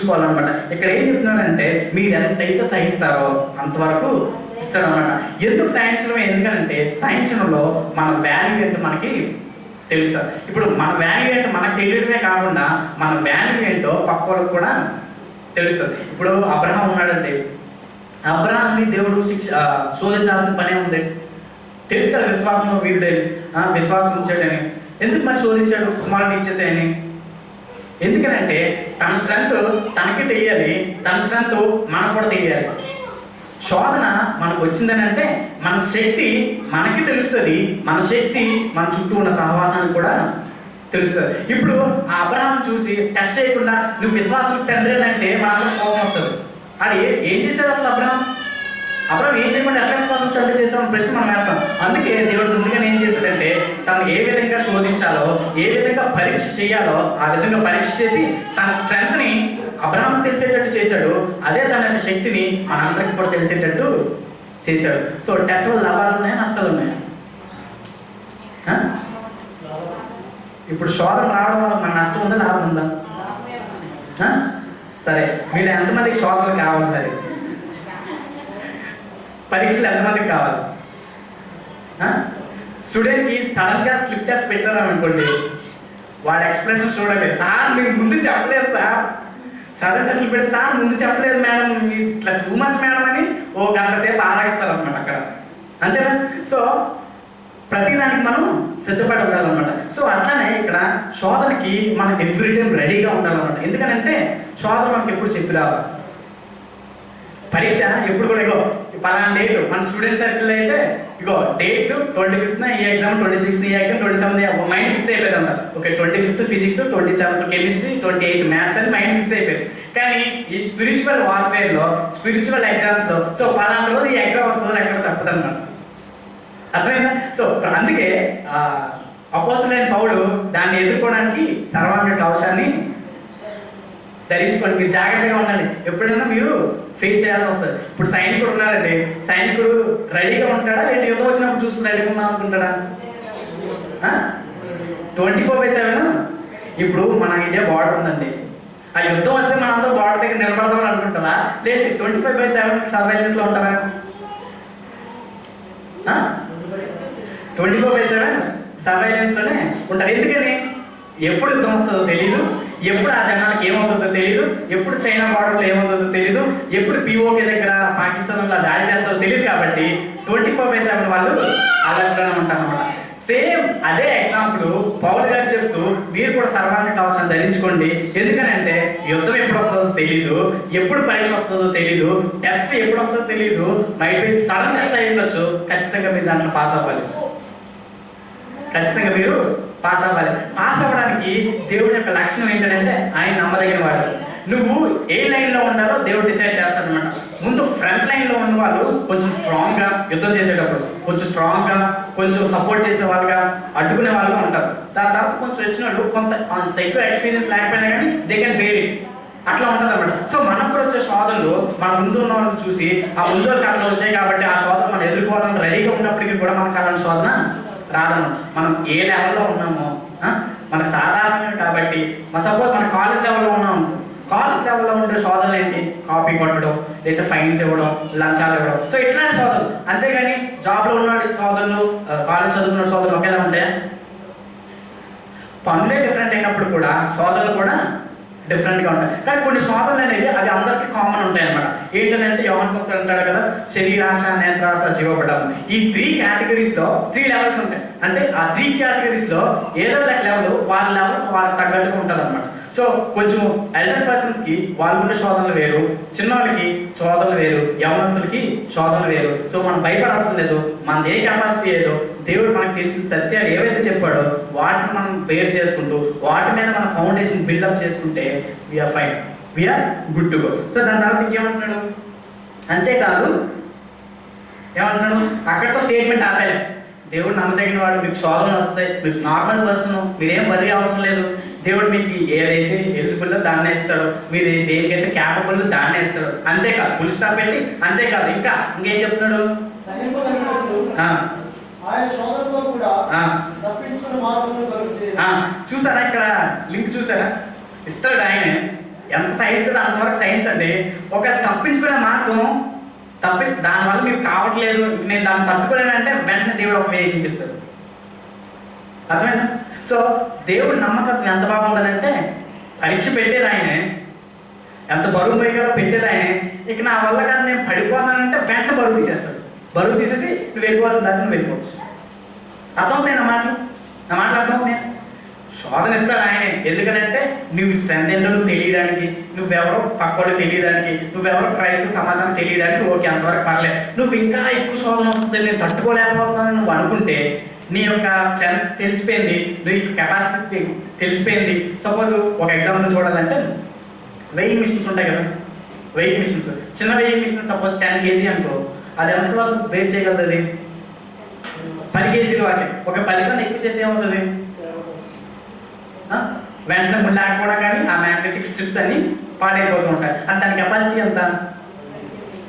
చూసుకోవాలన్నమాట. ఇక్కడ ఏం చెప్తున్నాడంటే మీరు ఎంతైతే సహిస్తారో అంతవరకు ఇస్తాడనమాట. ఎందుకు సహించడం? ఎందుకంటే సహించడంలో మన వాల్యూ ఏంటో మనకి తెలుస్తుంది. ఇప్పుడు మన వాల్యూ ఏంటో మనకు తెలియడమే కాకుండా మన వాల్యూ ఏంటో పక్క వాళ్ళకి కూడా తెలుస్తుంది. ఇప్పుడు అబ్రహాం ఉన్నాడంటే అబ్రహాంని దేవుడు శోధించాల్సిన పనే ఉంది. తెలుసు కదా విశ్వాసంలో వీరుడే, విశ్వాసం ఉంచాడని. ఎందుకు మరి శోధించాడు? కుమారుని ఇచ్చేసాయని. ఎందుకనంటే తన స్ట్రెంత్ తనకి తెలియాలి, తన స్ట్రెంత్ మనకు కూడా తెలియాలి. శోధన మనకు వచ్చిందని అంటే మన శక్తి మనకి తెలుస్తుంది, మన శక్తి మన చుట్టూ ఉన్న సహవాసానికి కూడా తెలుస్తుంది. ఇప్పుడు ఆ అబ్రహాం చూసి టెస్ట్ చేయకుండా నువ్వు విశ్వాసం తండ్రి అంటే మనకు కోపం వస్తుంది. అది ఏం చేశాడు అసలు? అబ్రహాం ఏం చేయకుండా ఎట్లా విశ్వాసం తండ్రి చేస్తామని ప్రశ్న మనం వేస్తాం. అందుకే దేవుడు ముందుగా ఏం చేశాడంటే తను ఏ విధంగా శోధించాలో, ఏ విధంగా పరీక్ష చేయాలో ఆ విధంగా పరీక్ష చేసి తన స్ట్రెంగ్త్ని అబ్రహాం తెలిసేటట్టు చేశాడు. అదే తన శక్తిని మనందరికీ కూడా తెలిసేటట్టు చేశాడు. సో టెస్ట్ వల్ల లాభాలు ఉన్నాయా, నష్టాలు ఉన్నాయా? ఇప్పుడు శోధన రావడం వల్ల మన నష్టం ఉందా, లాభం ఉందా? సరే, మీరు ఎంతమందికి శోధనలు కావాలి? మరి పరీక్షలు ఎంతమందికి కావాలి? స్టూడెంట్కి సడన్గా స్లిప్ టెస్ట్ పెట్టారనుకోండి, వాడు ఎక్స్ప్రెషన్ చూడండి. సార్ మీరు ముందు చెప్పలేదు సార్, సడన్ టెస్ట్లు పెడితే సార్ ముందు చెప్పలేదు మేడం, ఇట్లా 2 months మేడం అని ఓ గంట సేపు ఆరాయిస్తారు అనమాట అక్కడ, అంతేనా? సో ప్రతిదానికి మనం సిద్ధపడి ఉండాలన్నమాట. సో అట్లానే ఇక్కడ శోధనకి మనం ఎవ్రీ టైం రెడీగా ఉండాలన్నమాట. ఎందుకనంటే శోధన మనకి ఎప్పుడు చెప్పి రావాలి. పరీక్ష ఎప్పుడు కూడా ఇగో పలానా డేట్ మన స్టూడెంట్ సర్కిల్ అయితే ఇగో డేట్స్ 25th ఈ ఎగ్జామ్, 26th ఈ ఎగ్జామ్, 27th మైండ్ ఫిక్స్ అయిపోయింది అంట. Okay 25th physics, 27th chemistry, 28th maths అని మైండ్ ఫిక్స్ అయిపోయింది. కానీ ఈ స్పిరిచువల్ వార్ఫేర్లో, స్పిరిచువల్ ఎగ్జామ్స్లో సో పలానా రోజు ఈ ఎగ్జామ్ వస్తుందని ఎక్కడ చెప్పదు అన్నమాట. అర్థమైందా? సో అందుకే అపోస్తలుడైన పౌలు దాన్ని ఎదుర్కోవడానికి సర్వాంగ కవచాన్ని ధరించుకోండి. మీరు జాగ్రత్తగా ఉండాలి. ఎప్పుడైనా మీరు ఫేస్ చేయాల్సి వస్తుంది. ఇప్పుడు సైనికుడు ఉన్నాడంటే సైనికుడు రెడీగా ఉంటాడా, లేదా యుద్ధం వచ్చినప్పుడు చూస్తూ రెడీగా ఉన్నాం అనుకుంటాడా? 24/7. ఇప్పుడు మన ఇండియా బార్డర్ ఉందండి, ఆ యుద్ధం వస్తే మనందరూ బార్డర్ దగ్గర నిలబడదామని అనుకుంటారా, లేదు 25/7 సర్వైలెన్స్లో ఉంటారా? 24/7 సర్వైలెన్స్లోనే ఉంటారు. ఎందుకని? ఎప్పుడు యుద్ధం వస్తుందో తెలీదు, ఎప్పుడు ఆ జనాలకు ఏమవుతుందో తెలియదు, ఎప్పుడు చైనా బార్డర్లో ఏమవుతుందో తెలియదు, ఎప్పుడు పిఓకే దగ్గర పాకిస్తాన్లో దాడి చేస్తారో తెలియదు. కాబట్టి 24/7 వాళ్ళు అలర్ట్గానే ఉంటారు అన్నమాట. సేమ్ అదే ఎగ్జాంపుల్ పౌలు గారు చెప్తూ మీరు కూడా సర్వాంగ కవచాన్ని ధరించుకోండి. ఎందుకనంటే యుద్ధం ఎప్పుడు వస్తుందో తెలీదు, ఎప్పుడు పరీక్ష వస్తుందో తెలీదు, టెస్ట్ ఎప్పుడు వస్తుందో తెలీదు, మైట్ బి సడన్ టెస్ట్ అయి ఉండొచ్చు. ఖచ్చితంగా మీరు దాంట్లో పాస్ అవ్వాలి. ఖచ్చితంగా మీరు పాస్ అవ్వాలి. పాస్ అవ్వడానికి దేవుడి యొక్క లక్షణం ఏంటంటే ఆయన నమ్మదగిన వాడు. నువ్వు ఏ లైన్లో ఉండాలో దేవుడు డిసైడ్ చేస్తాడనమాట. ముందు ఫ్రంట్ లైన్లో ఉన్న వాళ్ళు కొంచెం స్ట్రాంగ్గా యుద్ధం చేసేటప్పుడు కొంచెం స్ట్రాంగ్గా, కొంచెం సపోర్ట్ చేసే వాళ్ళుగా, అడ్డుకునే వాళ్ళుగా ఉంటారు. దాని తర్వాత కొంచెం వచ్చిన వాళ్ళు కొంత అంత ఎక్కువ ఎక్స్పీరియన్స్ లేకపోయినా కానీ దే కెన్ బేర్ ఇట్, అట్లా ఉంటుంది అనమాట. సో మనకు కూడా వచ్చే శోధనలు మన ముందు ఉన్న వాళ్ళని చూసి ఆ ముందు వాళ్ళకి అట్లా వచ్చాయి కాబట్టి ఆ శోధన మనం ఎదుర్కోవాలని రెడీగా ఉన్నప్పటికీ కూడా మనకు అలాంటి శోధన రాదను. మనం ఏ లెవెల్లో ఉన్నామో మనకు సాధారణంగా కాబట్టి సపోజ్ మన కాలేజ్ లెవెల్లో ఉన్నాము, కాలేజ్ లెవెల్లో ఉండే శోధనలు ఏంటి? కాపీ కొట్టడం, లేదా ఫైన్స్ ఇవ్వడం, లంచాలు ఇవ్వడం. సో ఇట్లాంటి శోధనలు. అంతేగాని జాబ్లో ఉన్న శోధనలు, కాలేజ్ చదువుకున్న శోధనలు ఒకేలా ఉంటాయా? పనులే డిఫరెంట్ అయినప్పుడు కూడా శోధనలు కూడా డిఫరెంట్గా ఉంటాయి. కానీ కొన్ని శోధనలు అనేవి అవి అందరికీ కామన్ ఉంటాయి అన్నమాట. ఏంటంటే యోహాను భక్తుడు అంటాడు కదా, శరీరాశ, నేత్రాశ, జీవపటం. ఈ 3 కేటగిరీస్లో 3 లెవెల్స్ ఉంటాయి. అంటే ఆ 3 కేటగిరీస్లో ఏదో ఒక లెవెల్ వాళ్ళకి తగ్గట్టుగా ఉంటుంది అనమాట. సో కొంచెం ఎల్డర్ పర్సన్స్కి వాళ్ళు ఉన్న శోధనలు వేరు, చిన్నవాళ్ళకి శోధనలు వేరు, యవనస్తులకి శోధనలు వేరు. సో మనం భయపడాల్సిన లేదు. మన ఏ కెపాసిటీ ఏదో దేవుడు మనకు తెలిసిన సత్యాలు ఏవైతే చెప్పాడో వాటిని మనం బేర్ చేసుకుంటూ వాటి మీద మన ఫౌండేషన్ బిల్డప్ చేసుకుంటే we are fine, we are good to go. So దాని తర్వాత ఇంకేమంటున్నాడు? అంతేకాదు ఏమంటున్నాడు? అక్కడితో స్టేట్మెంట్ ఆపాలి. దేవుడు నమ్మదగిన వాడు, మీకు శోధనలు వస్తాయి, మీకు నార్మల్ పర్సన్, మీరేం వరి అవసరం లేదు. దేవుడు మీకు ఏదైతే ఎలిజిబుల్లో దాన్నే ఇస్తాడో, మీరు దేనికైతే క్యాపబుల్ దాన్నే ఇస్తాడు. అంతేకాదు, ఫుల్ స్టాప్ పెట్టి అంతేకాదు ఇంకేం చెప్తున్నాడు? చూసారా ఇక్కడ లింక్ చూసారా? ఇస్తాడు ఆయనే. ఎంత సహిస్తుందో అంతవరకు సహించండి. ఒక తప్పించుకునే మార్గం దానివల్ల మీకు కావట్లేదు, నేను దాన్ని తట్టుకోలేనంటే వెంటనే దేవుడు ఒక వే చూపిస్తాడు. అర్థమైందా? సో దేవుడు నమ్మకత్వం ఎంత బాగుంటుందంటే పరీక్ష పెట్టేది ఆయనే, ఎంత బరువు పోయిగారో పెట్టేది ఆయనే. ఇక నా వల్ల కాదు నేను పడిపోతానంటే వెంటనే బరువు తీసేస్తాడు. బరువు తీసేసి నువ్వు వెళ్ళిపోతుంది దాన్ని నువ్వు వెళ్ళిపోవచ్చు. అర్థమవుతాయి నా మాటలు అర్థమవుతాయి. శోధన ఇస్తాడు ఆయనే. ఎందుకంటే నువ్వు స్ట్రెంత్ ఏంటో నువ్వు తెలియడానికి, నువ్వెవరో పక్కోడు తెలియడానికి, నువ్వెవరో క్రైస్తవ సమాజాన్ని తెలియడానికి ఓకే అంతవరకు పర్లేదు. నువ్వు ఇంకా ఎక్కువ శోధన వస్తుంది, నేను తట్టుకోలేకపోతున్నాను నువ్వు అనుకుంటే నీ యొక్క స్ట్రెంత్ తెలిసిపోయింది, నీ కెపాసిటీ తెలిసిపోయింది. సపోజ్ ఒక ఎగ్జాంపుల్ చూడాలంటే వెయింగ్ మిషన్స్ ఉంటాయి కదా, వెయింగ్ మిషన్స్, చిన్న వెయింగ్ మిషన్ సపోజ్ 10 kg అనుకో, అది ఎంతవరకు వెయిట్ చేయగలదు? అది 10 kg వాటి. ఒక 10 కన్నా ఎక్కువ చేస్తే ఏమవుతుంది? వెంటనే ముళ్ళు ఆడుకోవడం కానీ ఆ మ్యాగ్నెటిక్ స్ట్రిప్స్ అన్ని పాడైపోతూ ఉంటాయి. అంటే దాని కెపాసిటీ ఎంత?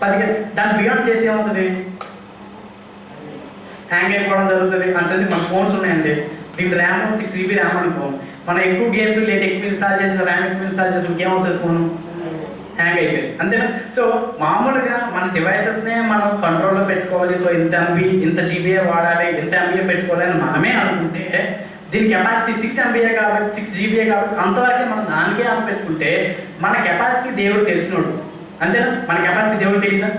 10. దాన్ని బియాండ్ చేస్తే ఏమవుతుంది? హ్యాంగ్ అయిపోవడం జరుగుతుంది. అంటే మన ఫోన్స్ ఉన్నాయండి, దీని ర్యామ్ 6 GB ర్యామ్ అనుకో, మనం ఎక్కువ గేమ్స్ ఎక్కువ ఇన్స్టాల్ చేసి ర్యామ్ ఎక్కువ ఇన్స్టాల్ చేసి ఇంకేమవుతుంది? ఫోన్ హ్యాంగ్ అయిపోయింది, అంతేనా? సో మామూలుగా మన డివైసెస్నే మనం కంట్రోల్లో పెట్టుకోవాలి. సో ఇంత MB ఇంత GB వాడాలి, ఇంత MB పెట్టుకోవాలి అని మనమే అనుకుంటే, దీని కెపాసిటీ 6 MB కాబట్టి 6 GB కాబట్టి అంతవరకే మనం దానికే ఆన్ పెట్టుకుంటే మన కెపాసిటీ దేవుడు తెలిసినోడు, అంతేనా? మన కెపాసిటీ దేవుడు తెలియదా?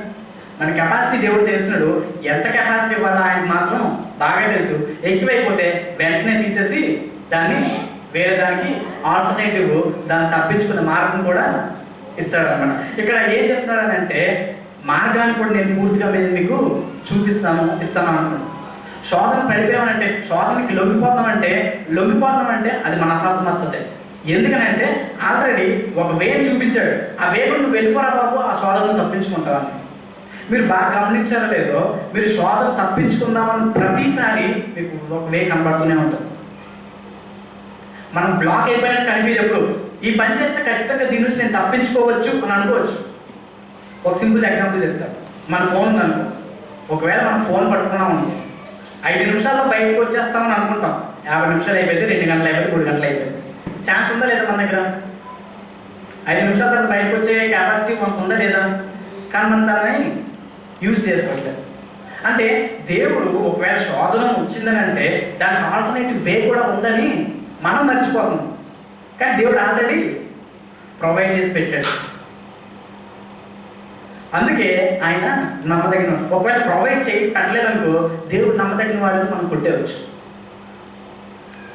మన కెపాసిటీ దేవుడు తెలిసినాడు. ఎంత కెపాసిటీ వల్ల ఆయనకు మాత్రం బాగా తెలుసు. ఎక్కువైపోతే వెంటనే తీసేసి దాన్ని వేరే దానికి ఆల్టర్నేటివ్, దాన్ని తప్పించుకునే మార్గం కూడా ఇస్తాడు అన్నమాట. ఇక్కడ ఏం చెప్తాడనంటే మార్గాన్ని కూడా నేను పూర్తిగా మీకు ఇస్తాను అనుకున్నాను. శోధన పడిపోయామంటే, శోధనకి లొంగిపోతామంటే అది మన అసాధ్యమవుతుంది. ఎందుకనంటే ఆల్రెడీ ఒక వే చూపించాడు. ఆ వే నువ్వు వెళ్ళిపోరా బాబు, ఆ శోధనను తప్పించుకుంటావని. మీరు బాగా గమనించారో లేదో, మీరు శోధన తప్పించుకుందామని ప్రతిసారి మీకు ఒక వే కనబడుతూనే ఉంటుంది. మనం బ్లాక్ అయిపోయినట్టు కనిపించేటప్పుడు ఈ పని చేస్తే ఖచ్చితంగా దీని నుంచి నేను తప్పించుకోవచ్చు అని అనుకోవచ్చు. ఒక సింపుల్ ఎగ్జాంపుల్ చెప్తాను. మన ఫోన్ అనుకో, ఒకవేళ మనం ఫోన్ పట్టుకున్నాం 5 నిమిషాల్లో బయటకు వచ్చేస్తామని అనుకుంటాం. 50 నిమిషాలు అయిపోయింది, 2 గంటలు అయిపోయింది, 3 గంటలు అయిపోయింది. ఛాన్స్ ఉందా లేదా మన దగ్గర? 5 నిమిషాల తర్వాత బయటకు వచ్చే కెపాసిటీ మనకు ఉందా లేదా? కానీ మనం దాన్ని యూజ్ చేసుకోవట్లేదు. అంటే దేవుడు ఒకవేళ శోధన వచ్చిందని అంటే దానికి ఆల్టర్నేటివ్ వే కూడా ఉందని మనం మర్చిపోతున్నాం. కానీ దేవుడు ఆల్రెడీ ప్రొవైడ్ చేసి పెట్టాడు. అందుకే ఆయన నమ్మదగిన. ఒకవేళ ప్రొవైడ్ పెట్టలేదనుకో దేవుడు నమ్మదగిన వాడిని మనం కొట్టేవచ్చు.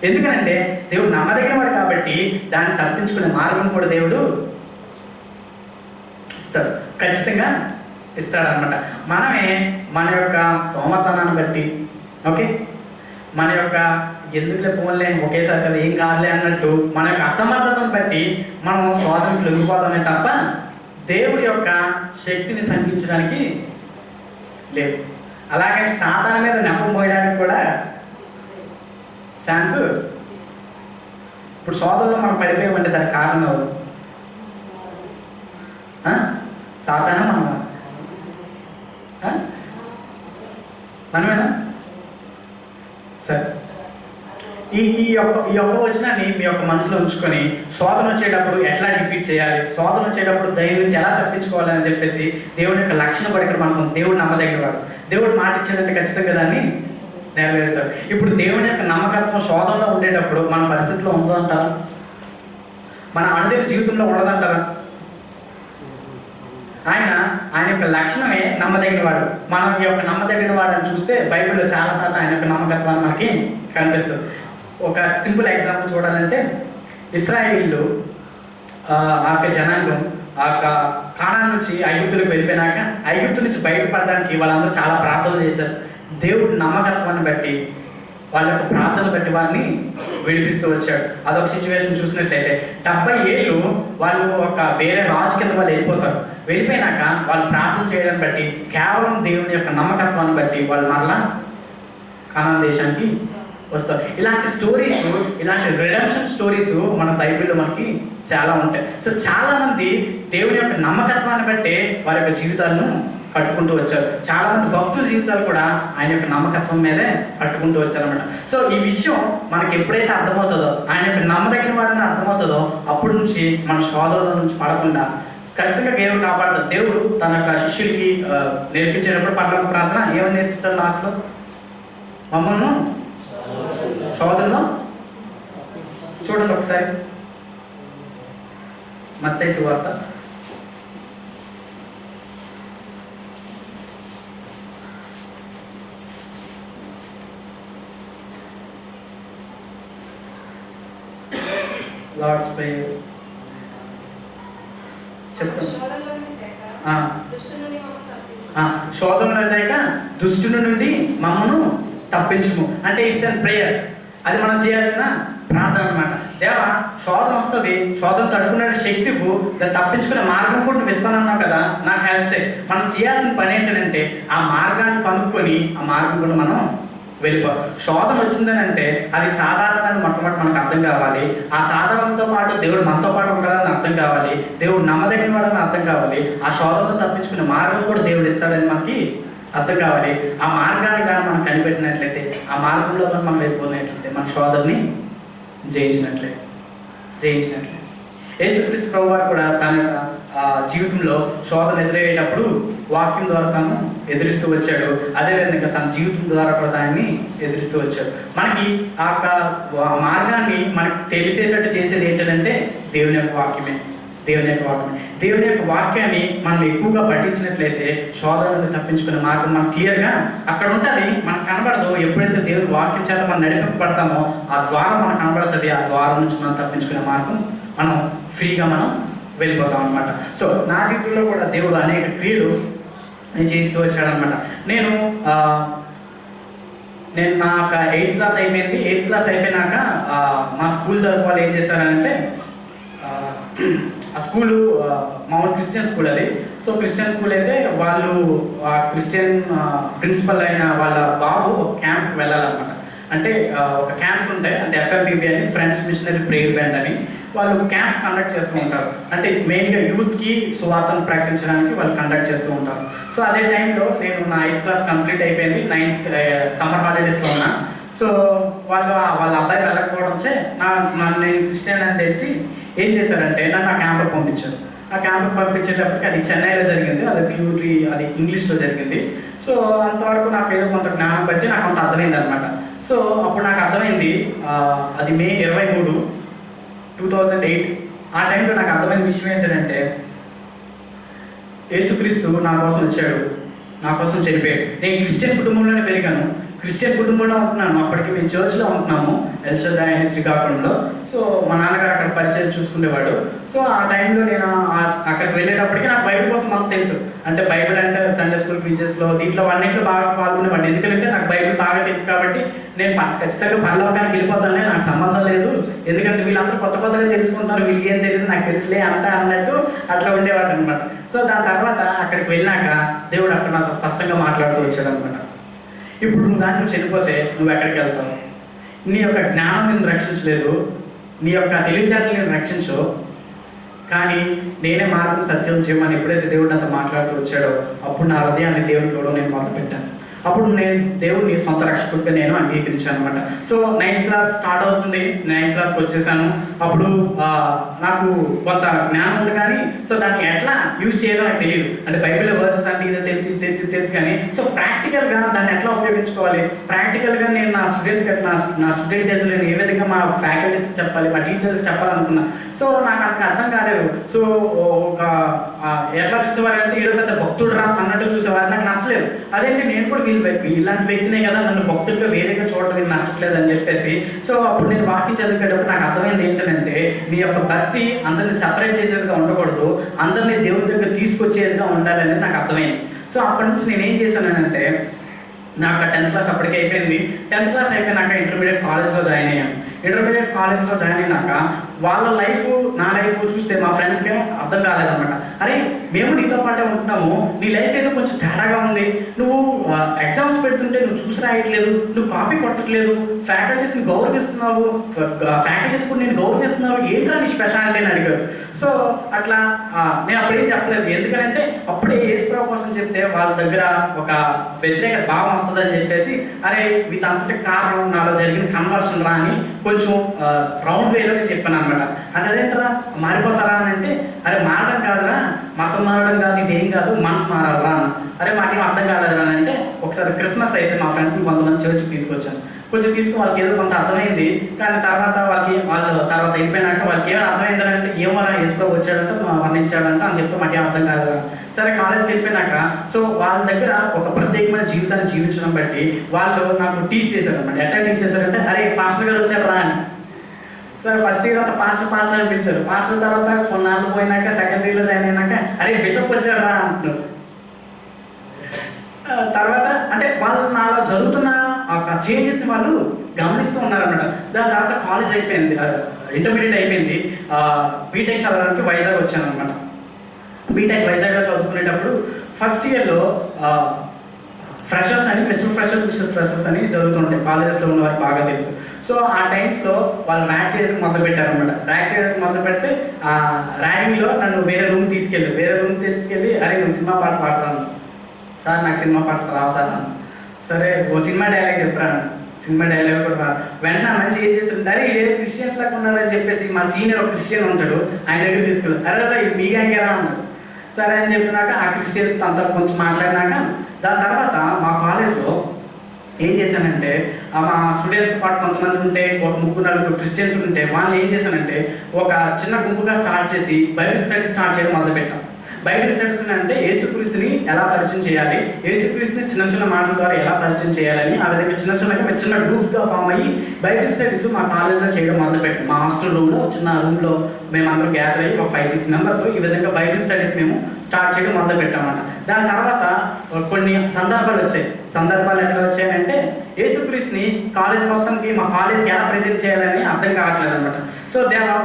ఎందుకంటే దేవుడు నమ్మదగిన వాడు కాబట్టి దాన్ని తప్పించుకునే మార్గం కూడా దేవుడు ఇస్తాడు, ఖచ్చితంగా ఇస్తాడు అనమాట. మనమే మన యొక్క సోమతనాన్ని బట్టి, ఓకే, మన యొక్క ఎందుకులే పోన్లే ఒకేసారి కదా ఏం కాదులే అన్నట్టు మన యొక్క అసమర్థతను బట్టి మనం శోధనకు లొంగిపోతామే తప్ప దేవుడి యొక్క శక్తిని సంపించడానికి లేదు. అలాగే సాతాను మీద నెపం పోయడానికి కూడా ఛాన్స్. ఇప్పుడు శోధనలో మనం పడిపోయామంటే దానికి కారణం ఎవరు? సాతాను మనమేనా? సరే, ఈ యొక్క వచనాన్ని మీ యొక్క మనసులో ఉంచుకొని శోధన వచ్చేటప్పుడు ఎట్లా డిఫీట్ చేయాలి, శోధన వచ్చేటప్పుడు ధైర్యం నుంచి ఎలా తప్పించుకోవాలని చెప్పేసి దేవుడి యొక్క లక్షణం కూడా ఇక్కడ మనకు దేవుడు నమ్మదగిన వాడు. దేవుడు మాట ఇచ్చేదంటే ఖచ్చితంగా దాన్ని నెరవేరుస్తాడు. ఇప్పుడు దేవుని యొక్క నమ్మకత్వం శోధనలో ఉండేటప్పుడు మన పరిస్థితిలో ఉందంటారా? మన అనుదిన జీవితంలో ఉండదంటారా? ఆయన యొక్క లక్షణమే నమ్మదగిన వాడు. మన యొక్క నమ్మదగిన వాడని చూస్తే బైబిల్లో చాలాసార్లు ఆయన యొక్క నమ్మకత్వాన్ని మనకి కనిపిస్తుంది. ఒక సింపుల్ ఎగ్జాంపుల్ చూడాలంటే ఇశ్రాయేలీయులు ఆ యొక్క జనాంగం ఆ యొక్క కానాను నుంచి ఐగుప్తులకు వెళ్ళిపోయినాక ఐగుప్తు నుంచి బయటపడడానికి వాళ్ళందరూ చాలా ప్రార్థనలు చేశారు. దేవుడి నమ్మకత్వాన్ని బట్టి వాళ్ళ యొక్క ప్రార్థనలు బట్టి వాళ్ళని విడిపిస్తూ వచ్చాడు. అదొక సిచ్యువేషన్ చూసినట్లయితే 70 ఏళ్ళు వాళ్ళు ఒక వేరే రాజు కింద వాళ్ళు వెళ్ళిపోయినాక వాళ్ళు ప్రార్థన చేయడాన్ని బట్టి కేవలం దేవుని యొక్క నమ్మకత్వాన్ని బట్టి వాళ్ళు మరలా కానాన్ దేశానికి వస్తారు. ఇలాంటి స్టోరీస్, ఇలాంటి రిడెంప్షన్ స్టోరీస్ మన బైబిల్లో మనకి చాలా ఉంటాయి. సో చాలా మంది దేవుని యొక్క నమ్మకత్వాన్ని బట్టే వారి యొక్క జీవితాలను కట్టుకుంటూ వచ్చారు. చాలా మంది భక్తుల జీవితాలు కూడా ఆయన యొక్క నమ్మకత్వం మీదే కట్టుకుంటూ వచ్చారన్నమాట. సో ఈ విషయం మనకి ఎప్పుడైతే అర్థమవుతుందో, ఆయన యొక్క నమ్మదగిన వాడని అర్థమవుతుందో, అప్పటి నుంచి మన శోధనల నుంచి పడకుండా ఖచ్చితంగా దేవుడు కాపాడుతాడు. దేవుడు తన యొక్క శిష్యులకి నేర్పించేటప్పుడు పరలోక ప్రార్థన ఏమని నేర్పిస్తాడు లాస్ట్లో? మమ్మల్ని శోధనలో చూడండి ఒకసారి, మత్తయి సువార్త 'లార్డ్స్ ప్రేయర్' చెప్తాను. శోధనలో లేక దుష్టుని నుండి మమ్మను తప్పించుము అంటే ఇట్స్ అండ్ ప్రేయర్. అది మనం చేయాల్సిన ప్రార్థన అనమాట. దేవా, శోధన వస్తుంది, శోధన తడుకునే శక్తి దాన్ని తప్పించుకునే మార్గం కూడా నువ్వు ఇస్తానన్నావు కదా, నాకు హెల్ప్ చేయి. మనం చేయాల్సిన పని ఏంటంటే ఆ మార్గాన్ని కనుక్కొని ఆ మార్గం కూడా మనం వెళ్ళిపోవాలి. శోధన వచ్చిందని అంటే అది సాధారణంగా మొట్టమొదటి మనకు అర్థం కావాలి. ఆ సాధారణంతో పాటు దేవుడు మనతో పాటు ఉంటాడని అర్థం కావాలి. దేవుడు నమ్మదగిన వాడని అర్థం కావాలి. ఆ శోధనతో తప్పించుకునే మార్గం కూడా దేవుడు ఇస్తాడని మనకి అర్థం కావాలి. ఆ మార్గాన్ని కానీ మనం కనిపెట్టినట్లయితే, ఆ మార్గంలో మనం వెళ్ళిపోయినట్లయితే మన శోధనని జయించినట్లే. యేసుక్రీస్తు ప్రభువారు కూడా తన జీవితంలో శోధన ఎదురయ్యేటప్పుడు వాక్యం ద్వారా తను ఎదురిస్తూ వచ్చాడు. అదేవిధంగా తన జీవితం ద్వారా కూడా దాన్ని ఎదురిస్తూ వచ్చాడు. మనకి ఆ మార్గాన్ని మనకి తెలిసేటట్టు చేసేది ఏంటంటే దేవుని యొక్క వాక్యమే. దేవుని యొక్క వాక్యాన్ని మనం ఎక్కువగా పఠించినట్లయితే శోధనను తప్పించుకునే మార్గం మనకు క్లియర్గా అక్కడ ఉంటుంది. మనకు కనబడదు. ఎప్పుడైతే దేవుని వాక్యం చేత మనం నడిపింపబడతామో ఆ ద్వారం మనకు కనబడుతుంది. ఆ ద్వారం నుంచి మనం తప్పించుకునే మార్గం మనం ఫ్రీగా మనం వెళ్ళిపోతాం అనమాట. సో నా జీవితంలో కూడా దేవుడు అనేక క్రియలు చేస్తూ వచ్చాడనమాట. నేను నా యొక్క 8th క్లాస్ అయిపోయింది. 8th క్లాస్ అయిపోయినాక మా స్కూల్ తరఫు వాళ్ళు ఏం చేశారంటే, ఆ స్కూలు మామూలు క్రిస్టియన్ స్కూల్ అది. సో క్రిస్టియన్ స్కూల్ అయితే వాళ్ళు క్రిస్టియన్ ప్రిన్సిపల్ అయిన వాళ్ళ బాబు ఒక క్యాంప్కి వెళ్ళాలన్నమాట. అంటే ఒక క్యాంప్స్ ఉంటాయి, అంటే FMPB అని, ఫ్రెంచ్ మిషనరీ ప్రేయర్ బ్యాండ్ అని, వాళ్ళు క్యాంప్స్ కండక్ట్ చేస్తూ ఉంటారు. అంటే మెయిన్గా యూత్కి సువార్తను ప్రకటించడానికి వాళ్ళు కండక్ట్ చేస్తూ ఉంటారు. సో అదే టైంలో నేను నా 8th క్లాస్ కంప్లీట్ అయిపోయింది. 9th సమ్మర్ హాలిడేస్లో ఉన్నా. సో వాళ్ళ అబ్బాయి వెళ్ళకపోవడంచే నేను క్రిస్టియన్ అని తెలిసి ఏం చేశారంటే నన్ను ఆ క్యాంప్కి పంపించారు. ఆ క్యాంప్కి పంపించేటప్పటికి అది చెన్నైలో జరిగింది. అది ప్యూర్లీ అది ఇంగ్లీష్లో జరిగింది. సో అంతవరకు నాకు ఏదో కొంత జ్ఞానం బట్టి నాకు అంత అర్థమైంది అనమాట. సో అప్పుడు నాకు అర్థమైంది, అది మే 23, 2008. ఆ టైంలో నాకు అర్థమైన విషయం ఏంటంటే, యేసుక్రీస్తు నా కోసం వచ్చాడు, నా కోసం చనిపోయాడు. నేను క్రిస్టియన్ కుటుంబంలోనే పెరిగాను, క్రిస్టియన్ కుటుంబంలో ఉంటున్నాను. అప్పటికి మేము చర్చ్లో ఉంటున్నాము, ఎల్షదాయ్ అని శ్రీకాకుళంలో. సో మా నాన్నగారు అక్కడ పరిచయం చూసుకునేవాడు. సో ఆ టైంలో నేను అక్కడికి వెళ్ళేటప్పటికి నాకు బైబిల్ కోసం మాకు తెలుసు. అంటే బైబిల్ అంటే సండే స్కూల్ టీచర్స్లో దీంట్లో అన్నింటిలో బాగా పాల్గొనేవాడిని. ఎందుకంటే నాకు బైబిల్ బాగా తెలుసు కాబట్టి నేను ఖచ్చితంగా పరలోకానికి వెళ్ళిపోతానే, నాకు సంబంధం లేదు. ఎందుకంటే వీళ్ళందరూ కొత్తగా తెలుసుకుంటారు, వీళ్ళకి ఏం తెలియదు, నాకు తెలుసులే అంతా అన్నట్టు అట్లా ఉండేవాడు అనమాట. సో దాని తర్వాత అక్కడికి వెళ్ళినాక దేవుడు అక్కడ నాతో స్పష్టంగా మాట్లాడుతూ వచ్చాడు అనమాట. ఇప్పుడు నువ్వు కానీ చనిపోతే నువ్వు ఎక్కడికి వెళ్తావు? నీ యొక్క జ్ఞానం నేను రక్షించలేదు, నీ యొక్క తెలివితేటలు నేను రక్షించు, కానీ నేనే మార్గం సత్యం చేయమని ఎప్పుడైతే దేవుడు నాతో మాట్లాడుతూ వచ్చాడో అప్పుడు నా హృదయాన్ని దేవుడికి ఇవ్వడం నేను మొదలుపెట్టాను. అప్పుడు నేను దేవుడిని సొంత రక్షకుడిగా నేను అంగీకరించాను అనమాట. సో 9th క్లాస్ స్టార్ట్ అవుతుంది, 9th క్లాస్కి వచ్చేసాను. అప్పుడు నాకు కొంత జ్ఞానం ఉంది కానీ సో దాన్ని ఎట్లా యూజ్ చేయాలో నాకు తెలియదు. అంటే బైబిల్ వర్సెస్ అంటే ఇదో తెలుసు కానీ సో ప్రాక్టికల్గా దాన్ని ఎట్లా ఉపయోగించుకోవాలి, ప్రాక్టికల్గా నేను నా స్టూడెంట్స్కి నా స్టూడెంట్ అయితే నేను ఏ విధంగా మా ఫ్యాకల్టీస్కి చెప్పాలి, మా టీచర్స్కి చెప్పాలనుకున్నా. సో నాకు అంత అర్థం కాలేదు. సో ఒక ఎట్లా చూసేవారంటే ఏదో పెద్ద భక్తుడు రా అన్నట్టు చూసేవారు, నాకు నచ్చలేదు. అదేంటి నేను కూడా ఇలాంటి వ్యక్తినే కదా, నన్ను భక్తుడిగా వేరేగా చూడటం నచ్చట్లేదు అని చెప్పేసి సో అప్పుడు నేను వాక్యం చదివేటప్పుడు నాకు అర్థమైంది ఏంటంటే, మీ యొక్క భక్తి అందరినీ సెపరేట్ చేసేదిగా ఉండకూడదు, అందరినీ దేవుని దగ్గర తీసుకొచ్చేదిగా ఉండాలి అనేది నాకు అర్థమైంది. సో అప్పటి నుంచి నేను ఏం చేశానంటే, నాకు 10th క్లాస్ అప్పటికే అయిపోయింది. 10th క్లాస్ అయిపోయినాక ఇంటర్మీడియట్ కాలేజ్లో జాయిన్ అయ్యాను. ఇంటర్మీడియట్ కాలేజ్లో జాయిన్ అయినాక వాళ్ళ లైఫ్ నా లైఫ్ చూస్తే మా ఫ్రెండ్స్కే అర్థం కాలేదన్నమాట. అరే మేము నీతో పాటే ఉంటున్నాము, నీ లైఫ్ ఏదో కొంచెం తేడాగా ఉంది, నువ్వు ఎగ్జామ్స్ పెడుతుంటే నువ్వు చూసి రాయట్లేదు, నువ్వు కాపీ కొట్టట్లేదు, ఫ్యాకల్టీస్ని గౌరవిస్తున్నావు, ఫ్యాకల్టీస్ కూడా నేను గౌరవిస్తున్నావు, ఏంట్రా నీ స్పెషాలిటీ అని అడిగారు. సో అట్లా నేను అప్పుడేం చెప్పలేదు, ఎందుకంటే అప్పుడే యేసుప్రభు కోసం చెప్తే వాళ్ళ దగ్గర ఒక వ్యతిరేక భావం వస్తుందని చెప్పేసి అరే వీటంతటి కారణం నాలో జరిగిన కన్వర్షన్ రా అని కొంచెం రౌండ్ వేలోనే చెప్పాను అనమాట. అదేంటరా మారిపోతారా అని అంటే అరే మారడం కాదురా, మతం మారడం కాదు, ఇదేం కాదు, మనసు మారాలరా అన్న. అరే మాకేం అర్థం కాలేదురా అని అంటే ఒకసారి క్రిస్మస్ అయితే మా ఫ్రెండ్స్ని కొంతమంది చర్చ్కి తీసుకొచ్చాను. కొంచెం తీసుకుని వాళ్ళకి ఏదో కొంత అర్థమైంది, కానీ తర్వాత వాళ్ళు తర్వాత వెళ్ళిపోయినాక వాళ్ళకి ఏమైనా అర్థమైందంటే ఏమో యేసుప్రభు వచ్చాడంటే వర్ణించాడంట అని చెప్తే మాకేం అర్థం కాదు. సరే కాలేజ్కి వెళ్ళిపోయినాక సో వాళ్ళ దగ్గర ఒక ప్రత్యేకమైన జీవితాన్ని జీవించడం బట్టి వాళ్ళు నాకు టీచ్ చేశారు అనమాట. ఎట్లా టీచ్ చేశారంటే అరే పాస్టర్ గారు వచ్చారు రా అని. సరే ఫస్ట్ ఇయర్ అంతా పాస్టర్ అని పిలిచారు. పాస్టర్ తర్వాత కొన్నాళ్ళు పోయినాక సెకండ్ ఇయర్లో జాయిన్ అయినాక అరే బిషప్ వచ్చారు రా అంటున్నారు. తర్వాత అంటే వాళ్ళు నాలో జరుగుతున్న ఒక చేంజెస్ని వాళ్ళు గమనిస్తూ ఉన్నారన్నమాట. దాని తర్వాత కాలేజ్ అయిపోయింది, ఇంటర్మీడియట్ అయిపోయింది, బీటెక్ చదవడానికి వైజాగ్ వచ్చాను అనమాట. బీటెక్ వైజాగ్లో చదువుకునేటప్పుడు ఫస్ట్ ఇయర్లో ఫ్రెషర్స్ అని మిస్టర్ ఫ్రెషర్స్ అని జరుగుతుంటాయి, కాలేజెస్లో ఉన్న వారికి బాగా తెలుసు. సో ఆ టైమ్స్లో వాళ్ళు ర్యాక్ చేయడానికి మొదలు పెట్టారనమాట. ర్యాక్ చేయడానికి మొదలు పెడితే ఆ ర్యాగింగ్లో నన్ను వేరే రూమ్ తీసుకెళ్ళి అరే నువ్వు సినిమా పాట పాడతాను సార్, నాకు సినిమా పాటలు రావు సార్ అన్న. సరే ఓ సినిమా డైలాగ్ చెప్పాను, సినిమా డైలాగ్ కూడా రా. వెంటనే మంచి ఏం చేస్తుంటే అరే ఇదే క్రిస్టియన్స్ లాగా ఉన్నారని చెప్పేసి మా సీనియర్ ఒక క్రిస్టియన్ ఉంటాడు, ఆయన దగ్గర తీసుకెళ్ళి అరే ఇది మీ గ్యాంగేరా అన్నాడు. సరే అని చెప్పినాక ఆ క్రిస్టియన్స్ అంతా కొంచెం మాట్లాడినాక దాని తర్వాత మా కాలేజ్లో ఏం చేశానంటే మా స్టూడెంట్స్తో పాటు కొంతమంది ఉంటే ఒక 3-4 క్రిస్టియన్స్ ఉంటే వాళ్ళు ఏం చేశానంటే ఒక చిన్న గుంపుగా స్టార్ట్ చేసి బైబిల్ స్టడీ స్టార్ట్ చేయడం మొదలుపెట్టాం. బైబిల్ స్టడీస్ అంటే యేసుక్రీస్తుని ఎలా పరిచయం చేయాలి, యేసుక్రీస్తుని చిన్న మాటల ద్వారా ఎలా పరిచయం చేయాలని ఆ విధంగా చిన్న గ్రూప్స్గా ఫామ్ అయ్యి బైబిల్ స్టడీస్ మా కాలేజ్లో చేయడం మొదలుపెట్టాం. మా హాస్టల్ రూమ్లో చిన్న రూమ్లో మేమందరం గ్యాదర్ అయ్యి ఒక 5-6 మెంబర్స్ ఈ విధంగా బైబిల్ స్టడీస్ మేము స్టార్ట్ చేయడం మొదలుపెట్టామన్నమాట. దాని తర్వాత కొన్ని సందర్భాలు ఎట్లా వచ్చాయంటే యేసుక్రీస్తుని కాలేజ్ మొత్తానికి మా కాలేజ్కి ఎలా ప్రెజెంట్ చేయాలని అర్థం కావట్లేదు అనమాట. సో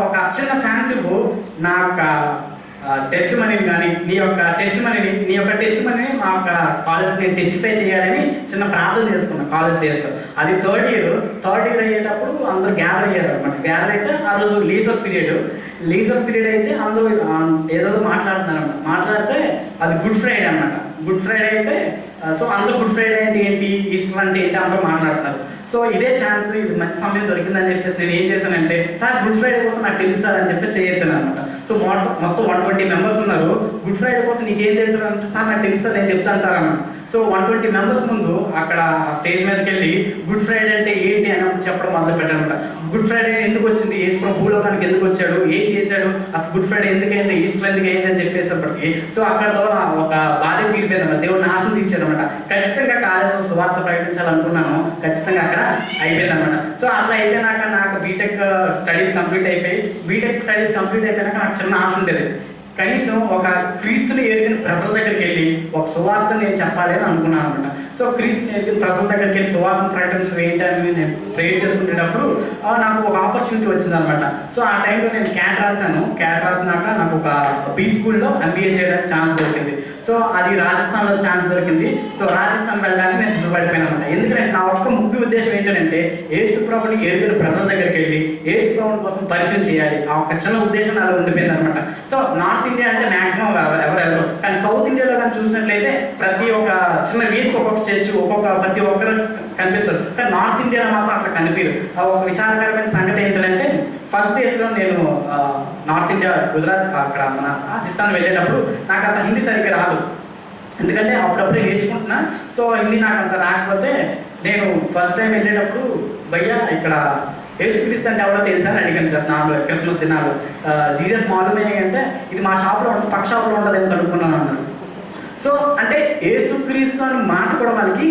ఒక చిన్న ఛాన్స్ ఇవ్వు, నా టెస్ట్ మనీని కానీ నీ యొక్క టెస్ట్ మనీని మా యొక్క కాలేజ్కి నేను టెస్టిఫై చేయాలని చిన్న ప్రార్థన చేసుకున్నాను కాలేజ్ డేస్లో. అది థర్డ్ ఇయర్ అయ్యేటప్పుడు అందరూ గ్యాదర్ అయ్యారు అనమాట. గ్యాదర్ అయితే ఆ రోజు లీజర్ పీరియడ్ అయితే అందరూ ఏదో మాట్లాడితే అది గుడ్ ఫ్రైడే అనమాట. గుడ్ ఫ్రైడే అయితే సో అందరూ గుడ్ ఫ్రైడే అంటే ఏంటి, ఈస్టర్ అంటే ఏంటి అందరూ మాట్లాడుతున్నారు. సో ఇదే ఛాన్స్, ఇది మంచి సమయం దొరికిందని చెప్పేసి నేను ఏం చేశానంటే సార్ గుడ్ ఫ్రైడే కోసం నాకు తెలుస్తారని చెప్పేసి చేయొద్దాను అనమాట. సో మొత్తం 120 మెంబర్స్ ఉన్నారు. గుడ్ ఫ్రైడే కోసం నీకేం తెలుసు అంటే సార్ నాకు తెలుస్తుంది నేను చెప్తాను సార్ అన్న. సో 120 మెంబర్స్ ముందు అక్కడ స్టేజ్ మీదకి వెళ్ళి గుడ్ ఫ్రైడే అంటే ఏంటి అని చెప్పడం మొదలు పెట్టానమాట. గుడ్ ఫ్రైడే ఎందుకు వచ్చింది, యేసుప్రభు భూలోకానికి ఎందుకు వచ్చాడు, ఏం చేశాడు, అసలు గుడ్ ఫ్రైడే ఎందుకు అయింది, ఈస్టర్ ఎందుకు అయింది అని చెప్పేసప్పటికి సో అక్కడ ఒక బాధ తీరిపోయిందన్నమాట. దేవుడు నాశనం తీర్చాడు అనమాట. ఖచ్చితంగా కాలేజ్లో సువార్త ప్రకటించాలనుకున్నాను, ఖచ్చితంగా అక్కడ అయిపోయింది అనమాట. సో అట్లా అయిపోయినాక నాకు బీటెక్ స్టడీస్ కంప్లీట్ అయిపోయినాక నాకు చిన్న ఆశ ఉండేది, కనీసం ఒక క్రీస్తుని ఎరిగిన ప్రజల దగ్గరికి వెళ్ళి ఒక సువార్త నేను చెప్పాలి అని అనుకున్నాను అనమాట. సో క్రీస్తుని ఎరిగిన ప్రజల దగ్గరికి వెళ్ళి సువార్తను ప్రకటించడం ఏంటని నేను ప్రేర్ చేసుకునేటప్పుడు నాకు ఒక ఆపర్చునిటీ వచ్చింది అనమాట. సో ఆ టైంలో నేను క్యాట్ రాసినాక నాకు ఒక బీ స్కూల్లో MBA చేయడానికి ఛాన్స్ దొరికింది. సో అది రాజస్థాన్లో ఛాన్స్ దొరికింది. సో రాజస్థాన్ వెళ్ళడానికి నేను సిద్ధపడిపోయాను అనమాట. ఎందుకంటే నా ఒక్క ముఖ్య ఉద్దేశం ఏంటంటే యేసుప్రభుని ఎరిగిన ప్రజల దగ్గరికి వెళ్ళి యేసుప్రభుని కోసం పరిచయం చేయాలి. ఆ ఒక చిన్న ఉద్దేశం అలా ఉండిపోయింది అనమాట. సో నార్త్ ఇండియా అంటే మ్యాక్సిమం ఎవరు, కానీ సౌత్ ఇండియాలో కానీ చూసినట్లయితే ప్రతి ఒక్క చిన్న వీధికి ఒక్కొక్క చర్చ్ ప్రతి ఒక్కరు కనిపిస్తారు, కానీ నార్త్ ఇండియాలో మాత్రం అట్లా కనిపించదు. ఒక విచారకరమైన సంగతి ఏంటంటే ఫస్ట్ డేస్లో నేను నార్త్ ఇండియా గుజరాత్ అక్కడ మన రాజస్థాన్ వెళ్ళేటప్పుడు నాకు అంత హిందీ సరిగ్గా రాదు, ఎందుకంటే అప్పుడప్పుడే నేర్చుకుంటున్నా. సో హిందీ నాకు అంత రాకపోతే నేను ఫస్ట్ టైం వెళ్ళేటప్పుడు భయ్యా ఇక్కడ యేసుక్రీస్తు అంటే ఎవరో తెలుసా అని అడిగాను. జస్ట్ నార్మల్ క్రిస్మస్ దినాలు జీసస్ మామూలుగా అంటే ఇది మా షాప్లో ఉంటుంది, పక్క షాప్లో ఉంటుంది అని కనుక్కున్నాను అన్నాడు. సో అంటే యేసుక్రీస్తు అని మాట కూడా వాళ్ళకి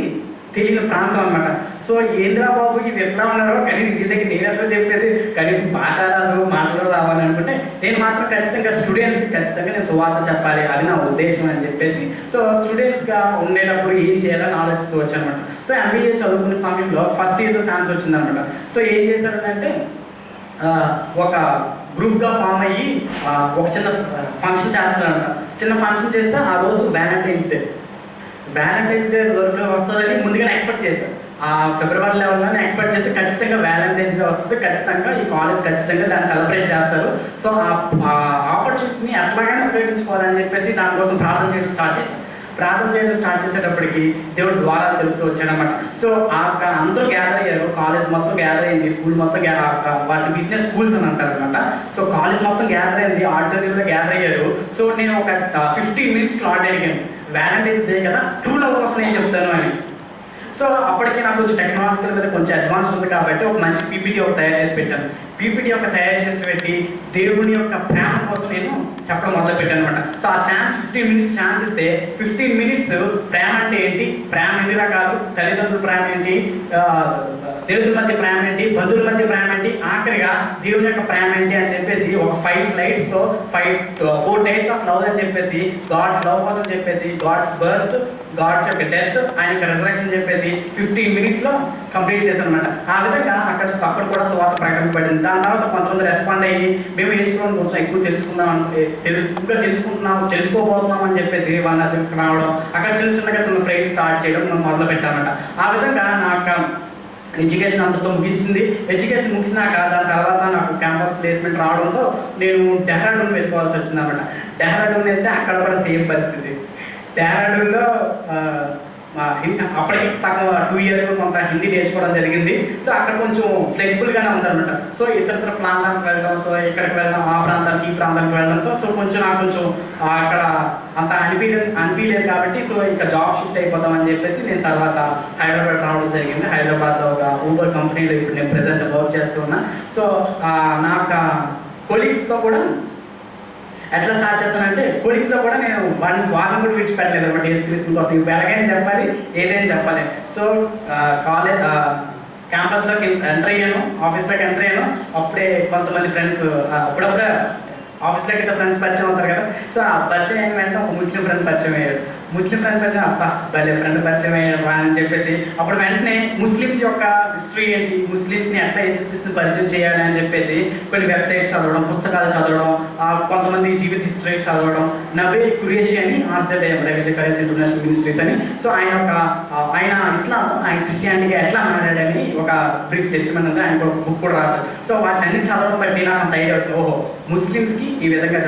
తెలియని ప్రాంతం అనమాట. సో ఏంద్రా బాబు ఇది ఎట్లా ఉన్నారో కనీసం వీళ్ళకి నేను ఎట్లా చెప్పేది, కనీసం భాష రాదు మాటలు రావాలి అనుకుంటే నేను మాత్రం ఖచ్చితంగా నేను సువార్త చెప్పాలి, అది నా ఉద్దేశం అని చెప్పేసి సో స్టూడెంట్స్గా ఉండేటప్పుడు ఏం చేయాలని ఆలోచిస్తూ వచ్చానమాట. సో MBA చదువుకునే సమయంలో ఫస్ట్ ఇయర్లో ఛాన్స్ వచ్చిందనమాట. సో ఏం చేశానంటే ఒక గ్రూప్గా ఫామ్ అయ్యి ఒక చిన్న ఫంక్షన్ చేస్తారంట. చిన్న ఫంక్షన్ చేస్తే ఆ రోజు వ్యాలంటైన్స్ డే వస్తుందని ముందుగానే ఎక్స్పెక్ట్ చేశారు. ఫిబ్రవరి 11 ఎక్స్పెక్ట్ చేసి ఖచ్చితంగా వ్యాలంటైన్స్ డే వస్తుంది, ఖచ్చితంగా ఈ కాలేజ్ ఖచ్చితంగా దాన్ని సెలబ్రేట్ చేస్తారు. సో ఆ ఆపర్చునిటీని ఎట్లాగైనా ఉపయోగించుకోవాలని చెప్పేసి దానికోసం ప్రార్థన చేయడం స్టార్ట్ చేసేటప్పటికి దేవుడు ద్వారా తెలుస్తూ వచ్చాడనమాట. సో అందరూ గ్యాదర్ అయ్యారు, కాలేజ్ మొత్తం గ్యాదర్ అయింది, స్కూల్ మొత్తం వాటిని బిజినెస్ స్కూల్స్ అని అంటారు అనమాట. సో కాలేజ్ మొత్తం గ్యాదర్ అయింది, ఆడిటోరియంలో గ్యాదర్ అయ్యారు. సో నేను ఒక 15 minutes స్లాట్ అడిగాను, వ్యాలంటైన్స్ డే కదా, ట్రూ లవ్ కోసం నేను చెప్తాను అని. సో అప్పటికి నాకు కొంచెం టెక్నాలజికల్ మీద కొంచెం అడ్వాన్స్ ఉంది కాబట్టి ఒక మంచి పీపీటీ తయారు చేసి పెట్టాను. పీపీటీ తయారు చేసి పెట్టి దేవుని యొక్క ప్రేమ కోసం నేను చెప్పడం మొదలు పెట్టాను అనమాట. సో ఆ 15 minutes ఛాన్స్ ఇస్తే 15 minutes ప్రేమ అంటే ఏంటి, ప్రేమ ఎన్ని రకాలు, తల్లిదండ్రుల ప్రేమ ఏంటి, స్నేహితుల మధ్య ప్రేమ ఏంటి, బంధువుల మధ్య ప్రేమ ఏంటి, ఆఖరిగా దేవుని యొక్క ప్రేమ ఏంటి అని చెప్పేసి ఒక 5 slides-తో 4 types of love అని చెప్పేసి, గాడ్స్ లవ్ కోసం చెప్పేసి, గాడ్స్ బర్త్, గాడ్స్ యొక్క డెత్, ఆయన యొక్క రెజరెక్షన్ చెప్పేసి 15 minutes-లో కంప్లీట్ చేశాను అనమాట. ఆ విధంగా అక్కడ కూడా సువార్త ప్రకటన పడింది. దాని తర్వాత కొంతమంది రెస్పాండ్ అయ్యి మేము వేసుకోవడం కొంచెం ఎక్కువ తెలుసుకోబోతున్నాం అని చెప్పేసి వాళ్ళ దగ్గరికి రావడం, అక్కడ చిన్న ప్రైజ్ స్టార్ట్ చేయడం మనం మొదలు పెట్టామన్నమాట. ఆ విధంగా నాకు ఎడ్యుకేషన్ అంతతో ముగిసింది. ఎడ్యుకేషన్ ముగిసినాక దాని తర్వాత నాకు క్యాంపస్ ప్లేస్మెంట్ రావడంతో నేను డెహ్రాడూన్ వెళ్ళిపోవాల్సి వచ్చింది అనమాట. డెహ్రాడూన్ వెళ్తే అక్కడ కూడా సేమ్ పరిస్థితి. డెహ్రాడూన్లో అప్పటికి సగం 2 years కొంత హిందీ నేర్చుకోవడం జరిగింది. సో అక్కడ కొంచెం ఫ్లెక్సిబుల్గానే ఉందన్నమాట. సో ఇతర ప్రాంతానికి వెళ్ళడం, సో ఇక్కడికి వెళ్ళడం, ఆ ప్రాంతానికి ఈ ప్రాంతానికి వెళ్ళడంతో సో నాకు కొంచెం అక్కడ అంత అనిపించలేదు కాబట్టి సో ఇంకా జాబ్ షిఫ్ట్ అయిపోతామని చెప్పేసి నేను తర్వాత హైదరాబాద్ రావడం జరిగింది. హైదరాబాద్లో ఒక ఊబర్ కంపెనీలో ఇప్పుడు నేను ప్రెసెంట్ వర్క్ చేస్తున్నా. సో నాకు కొలీగ్స్తో కూడా ఎట్లా స్టార్ట్ చేస్తానంటే, కొలీగ్స్లో కూడా నేను వాళ్ళని కూడా విడిచిపెట్టలేదు అనమాట. యేసుక్రీస్తు కోసం ఎలాగైనా చెప్పాలి, ఏదైనా చెప్పాలి. సో కాలేజ్ క్యాంపస్లోకి ఎంటర్ అయ్యాను, ఆఫీస్లోకి ఎంటర్ అయ్యాను. అప్పుడే కొంతమంది ఫ్రెండ్స్ అప్పుడప్పుడే ఆఫీస్లోకి అయితే ఫ్రెండ్స్ పరిచయం అవుతారు కదా. సో ఆ పరిచయం అయిన వెంటనే ఒక ముస్లిం ఫ్రెండ్ పరిచయం అయ్యారు. భలే ఫ్రెండ్ పరిచయం అయ్యారు అని చెప్పేసి అప్పుడు వెంటనే ముస్లిమ్స్ యొక్క హిస్టరీ ఏంటి, ముస్లిమ్స్ని ఎట్లా యేసుక్రీస్తుని పరిచయం చేయాలి అని చెప్పేసి కొన్ని వెబ్సైట్స్ చదవడం, పుస్తకాలు చదవడం, కొంతమంది జీవిత హిస్టరీస్ చదవడం. నవే కురేషి అని RZIM ఇంటర్నేషనల్ మినిస్ట్రీస్ అని, సో ఆయన ఇస్లాం, ఆయన క్రిస్టియానిటీగా ఎట్లా మారాడని ఒక బ్రీఫ్ టెస్టిమనీ ఉంది, ఆయన ఒక బుక్ కూడా రాశారు. సో వాటిని అన్ని చదవడం బట్టి నాకు అంత ఐడియా వచ్చింది, ఓహో ముస్లిమ్స్కి ఈ విధంగా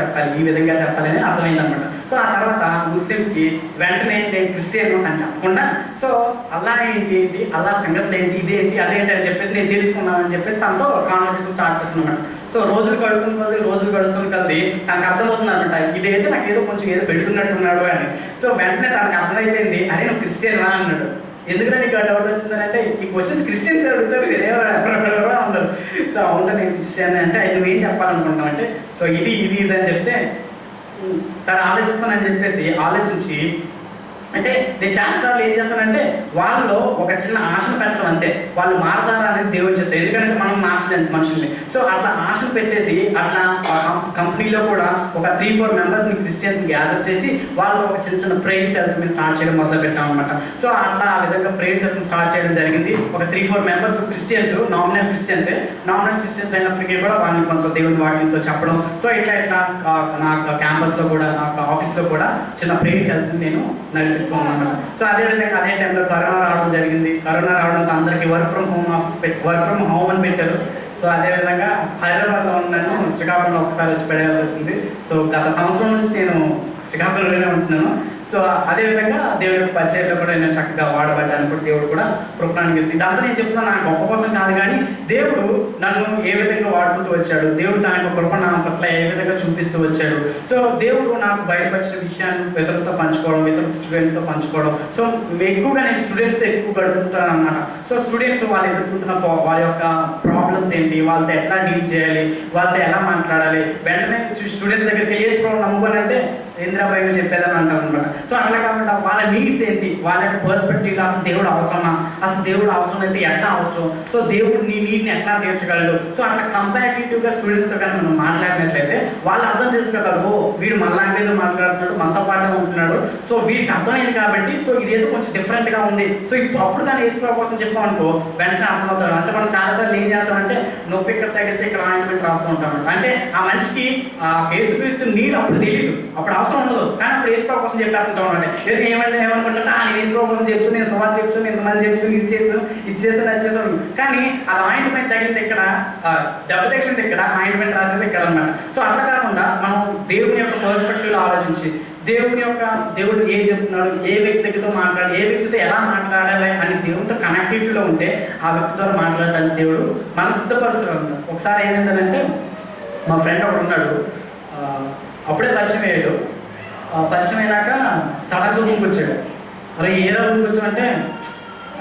చెప్పాలి అని అర్థమైందనమాట. సో ఆ తర్వాత ముస్లిమ్స్కి వెంటనే నేను క్రిస్టియన్ అని చెప్పకుండా సో అల్లా ఏంటి, అల్లా సంగతులు ఏంటి, ఇదేంటి అదేంటి అని చెప్పేసి నేను తెలుసుకున్నానని చెప్పేసి తనతో కాన్వర్సేషన్ స్టార్ట్ చేస్తున్నాను అనమాట. సో రోజులు గడుస్తున్న కొద్ది తనకు అర్థమవుతుంది అనమాట, ఇదైతే నాకు ఏదో కొంచెం ఏదో పెడుతున్నట్టున్నాడు అని. సో వెంటనే తనకు అర్థమైపోయింది, అరే నువ్వు క్రిస్టియన్ రా అన్నాడు. ఎందుకంటే నీకు డౌట్ వచ్చిందంటే ఈ క్వశ్చన్స్ క్రిస్టియన్స్ అడుగుతారు, ఎవరెవరో ఉండరు. సో అవునా నేను క్రిస్టియన్ అంటే నువ్వేం చెప్పాలనుకుంటావు అంటే సో ఇది అని చెప్తే సరే ఆలోచిస్తానని చెప్పేసి ఆలోచించి, అంటే నేను చాలాసార్లు ఏం చేస్తానంటే వాళ్ళలో ఒక చిన్న ఆశను పెట్టడం అంతే, వాళ్ళు మారతారా అనేది దేవుడు చెప్తారు. ఎందుకంటే మనం మార్చలేదు మనుషుల్ని. సో అట్లా ఆశను పెట్టేసి అట్లా కంపెనీలో కూడా ఒక 3-4 మెంబర్స్ని క్రిస్టియన్స్ని గ్యాదర్ చేసి వాళ్ళు ఒక చిన్న ప్రేయర్ సెల్స్ని స్టార్ట్ చేయడం మొదలు పెట్టాం అనమాట. సో అట్లా ఆ విధంగా ప్రేయర్ సెల్స్ని స్టార్ట్ చేయడం జరిగింది. ఒక 3-4 మెంబర్స్ క్రిస్టియన్స్, నామినల్ క్రిస్టియన్స్ అయినప్పటికీ కూడా వాళ్ళని కొంచెం దేవుని వాక్యంతో చెప్పడం. సో ఇట్లా నాకు క్యాంపస్లో కూడా, నాకు ఆఫీస్లో కూడా చిన్న ప్రేయర్ సెల్స్ని నేను నడిపిస్తాను. సో అదే టైంలో కరోనా రావడం జరిగింది. కరోనా రావడంతో అందరికీ వర్క్ ఫ్రమ్ హోమ్ అని పెట్టారు. సో అదేవిధంగా హైదరాబాద్లో ఉన్నాను, శ్రీకాకుళంలో ఒకసారి వచ్చి పడేయాల్సి వచ్చింది. సో గత సంవత్సరం నుంచి నేను శ్రీకాకుళంలోనే ఉంటున్నాను. సో అదేవిధంగా దేవుడి యొక్క పరిచయంలో కూడా నేను చక్కగా వాడబడ్డాను కూడా దేవుడు కూడా కృపణానికి ఇస్తుంది. ఇదంతా నేను చెప్తున్నాను నా గొప్ప కోసం కాదు, కానీ దేవుడు నన్ను ఏ విధంగా వాడుకుంటూ వచ్చాడు, దేవుడు తన యొక్క కృప నా పట్ల ఏ విధంగా చూపిస్తూ వచ్చాడు. సో దేవుడు నాకు బయటపరిచిన విషయాన్ని ఇతరులతో పంచుకోవడం, ఇతర స్టూడెంట్స్తో పంచుకోవడం. సో ఎక్కువగా నేను స్టూడెంట్స్తో ఎక్కువ గడుపుతాను అన్నమాట. సో స్టూడెంట్స్ వాళ్ళు ఎదుర్కొంటున్న వాళ్ళ యొక్క ప్రాబ్లమ్స్ ఏంటి, వాళ్ళతో ఎట్లా డీల్ చేయాలి, వాళ్ళతో ఎలా మాట్లాడాలి. వెంటనే స్టూడెంట్స్ దగ్గరికి ఏ ప్రాబ్లం నమ్ముకోవాలంటే ఇంద్రాబాయి చెప్పేదని అంటారు అనమాట. సో అట్లా కాకుండా వాళ్ళ నీడ్స్ ఏంటి, వాళ్ళ యొక్క పర్స్పెక్టివ్లో అసలు దేవుడు అవసరమా, అసలు దేవుడు అవసరం అయితే ఎట్లా అవసరం, సో దేవుడు నీ నీడ్ని ఎట్లా తీర్చగలడు. సో అట్లా కంపారిటివ్గా స్టూడెంట్స్తో కానీ మనం మాట్లాడినట్లయితే వాళ్ళు అర్థం చేసుకోగలరు, ఓ వీడు మన లాంగ్వేజ్ మాట్లాడుతున్నాడు, మనతో పాటు ఉంటున్నాడు, సో వీడికి అర్థమైంది కాబట్టి సో ఇదేదో కొంచెం డిఫరెంట్గా ఉంది. సో ఇప్పుడు అప్పుడు కానీ యేసు కోసం చెప్పామనుకో వెంటనే అర్థమవుతాడు. అంటే మనం చాలాసార్లు ఏం చేస్తామంటే నొప్పి ఇక్కడ తగ్గితే ఇక్కడ ఆయింట్మెంట్ రాస్తూ ఉంటాం. అంటే ఆ మనిషికి యేసుక్రీస్తు నీడు అప్పుడు తెలియదు, అప్పుడు అవసరం ఉండదు, కానీ అప్పుడు యేసు కోసం చెప్పేస్తుంటాం. అంటే లేదు ఏమనుకుంటే యేసు కోసం చెప్తూ నేను సవాల్ చెప్తాను, ఎంతమంది చెప్తాను, ఇది చేసాను అది చేసాను, కానీ అది ఆయింట్మెంట్ తగిలింది ఇక్కడ, దెబ్బ తగిలింది ఇక్కడ, ఆయింట్మెంట్ రాసింది ఇక్కడ అన్నమాట. సో అట్లా కాకుండా మనం దేవుని యొక్క పర్స్పెక్టివ్లో ఆలోచించి దేవుడు ఏం చెప్తున్నాడు, ఏ వ్యక్తితో మాట్లాడాలి, ఏ వ్యక్తితో ఎలా మాట్లాడాలి అని దేవుడితో కనెక్టివిటీలో ఉంటే ఆ వ్యక్తితో మాట్లాడడానికి దేవుడు మన సిద్ధపరుస్తున్నాడు. ఒకసారి ఏమైందంటే మా ఫ్రెండ్ ఒకడు ఉన్నాడు, అప్పుడే పరిచయం అయ్యాడు. పరిచయం అయినాక సడన్గా రూమ్కి వచ్చాడు. అరే ఏదో రూమ్కి వచ్చామంటే